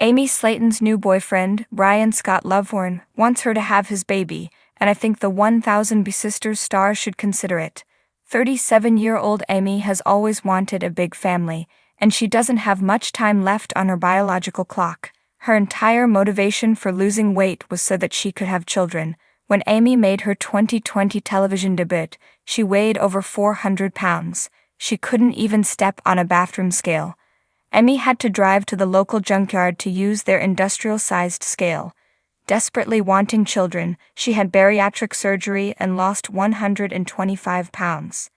Amy Slaton's new boyfriend, Brian Scott Lovehorn, wants her to have his baby, and I think the 1000 Sisters star should consider it. 37-year-old Amy has always wanted a big family, and she doesn't have much time left on her biological clock. Her entire motivation for losing weight was so that she could have children. When Amy made her 2020 television debut, she weighed over 400 pounds. She couldn't even step on a bathroom scale. Amy had to drive to the local junkyard to use their industrial-sized scale. Desperately wanting children, she had bariatric surgery and lost 125 pounds.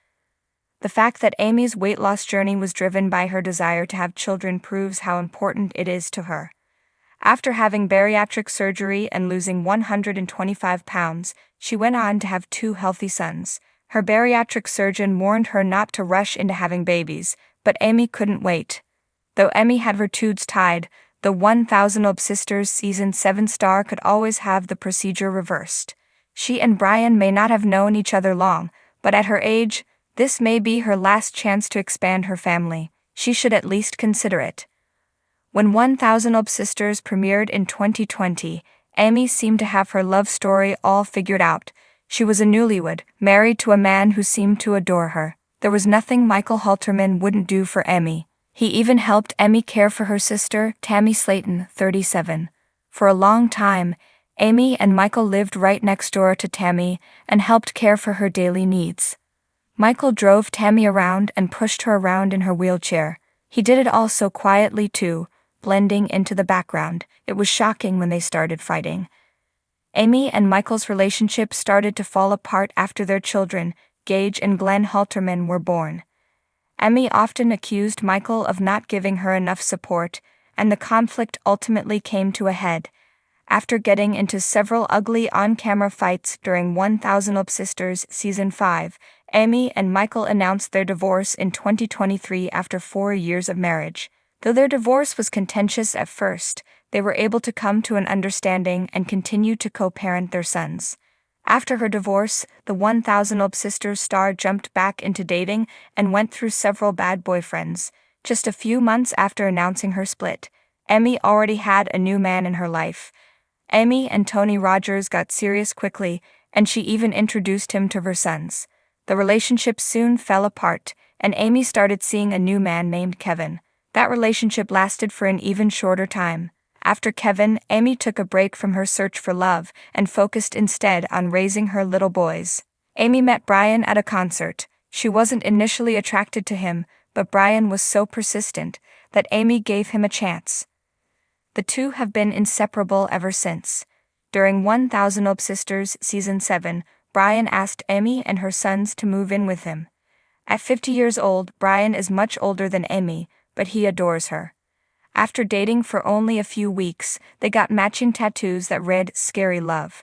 The fact that Amy's weight loss journey was driven by her desire to have children proves how important it is to her. After having bariatric surgery and losing 125 pounds, she went on to have 2 healthy sons. Her bariatric surgeon warned her not to rush into having babies, but Amy couldn't wait. Though Amy had her tubes tied, the 1000 Sisters Season 7 star could always have the procedure reversed. She and Brian may not have known each other long, but at her age, this may be her last chance to expand her family. She should at least consider it. When 1000 Sisters premiered in 2020, Amy seemed to have her love story all figured out. She was a newlywed, married to a man who seemed to adore her. There was nothing Michael Halterman wouldn't do for Amy. He even helped Amy care for her sister, Tammy Slaton, 37. For a long time, Amy and Michael lived right next door to Tammy and helped care for her daily needs. Michael drove Tammy around and pushed her around in her wheelchair. He did it all so quietly too, blending into the background. It was shocking when they started fighting. Amy and Michael's relationship started to fall apart after their children, Gage and Glenn Halterman, were born. Amy often accused Michael of not giving her enough support, and the conflict ultimately came to a head. After getting into several ugly on-camera fights during 1000 Sisters Season 5, Amy and Michael announced their divorce in 2023 after 4 years of marriage. Though their divorce was contentious at first, they were able to come to an understanding and continue to co-parent their sons. After her divorce, the 1000 Sisters star jumped back into dating and went through several bad boyfriends. Just a few months after announcing her split, Amy already had a new man in her life. Amy and Tony Rogers got serious quickly, and she even introduced him to her sons. The relationship soon fell apart, and Amy started seeing a new man named Kevin. That relationship lasted for an even shorter time. After Kevin, Amy took a break from her search for love and focused instead on raising her little boys. Amy met Brian at a concert. She wasn't initially attracted to him, but Brian was so persistent that Amy gave him a chance. The two have been inseparable ever since. During 1000 Sisters Season 7, Brian asked Amy and her sons to move in with him. At 50 years old, Brian is much older than Amy, but he adores her. After dating for only a few weeks, they got matching tattoos that read "Scary Love."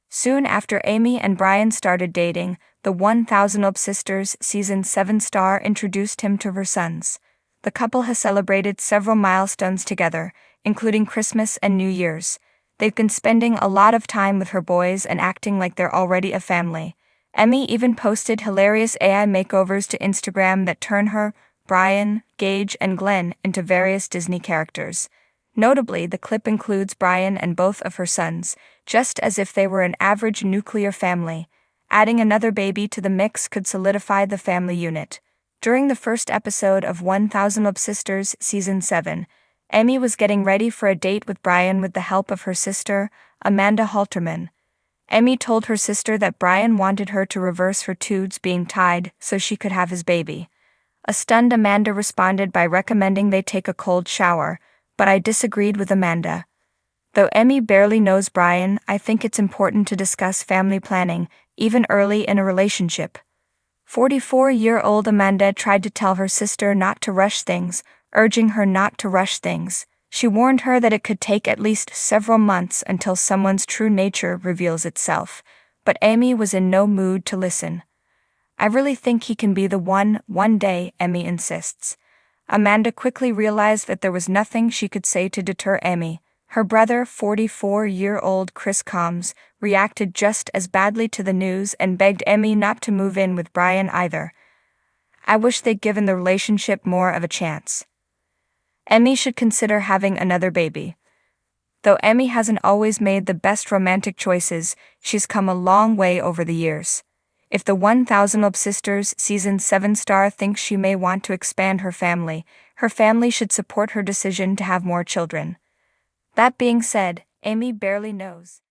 Soon after Amy and Brian started dating, the 1000 Sisters Season 7 star introduced him to her sons. The couple has celebrated several milestones together, including Christmas and New Year's. They've been spending a lot of time with her boys and acting like they're already a family. Amy even posted hilarious AI makeovers to Instagram that turn her, Brian, Gage, and Glenn into various Disney characters. Notably, the clip includes Brian and both of her sons, just as if they were an average nuclear family. Adding another baby to the mix could solidify the family unit. During the first episode of 1000 Sisters Season 7, Amy was getting ready for a date with Brian with the help of her sister, Amanda Halterman. Amy told her sister that Brian wanted her to reverse her tubes being tied so she could have his baby. A stunned Amanda responded by recommending they take a cold shower, but I disagreed with Amanda. Though Amy barely knows Brian, I think it's important to discuss family planning, even early in a relationship. 44-year-old Amanda tried to tell her sister not to rush things, urging her not to rush things. She warned her that it could take at least several months until someone's true nature reveals itself, but Amy was in no mood to listen. "I really think he can be the one day," Amy insists. Amanda quickly realized that there was nothing she could say to deter Amy. Her brother, 44-year-old Chris Combs, reacted just as badly to the news and begged Amy not to move in with Brian either. "I wish they'd given the relationship more of a chance. Amy should consider having another baby." Though Amy hasn't always made the best romantic choices, she's come a long way over the years. If the 1000th Sisters Season 7 star thinks she may want to expand her family should support her decision to have more children. That being said, Amy barely knows.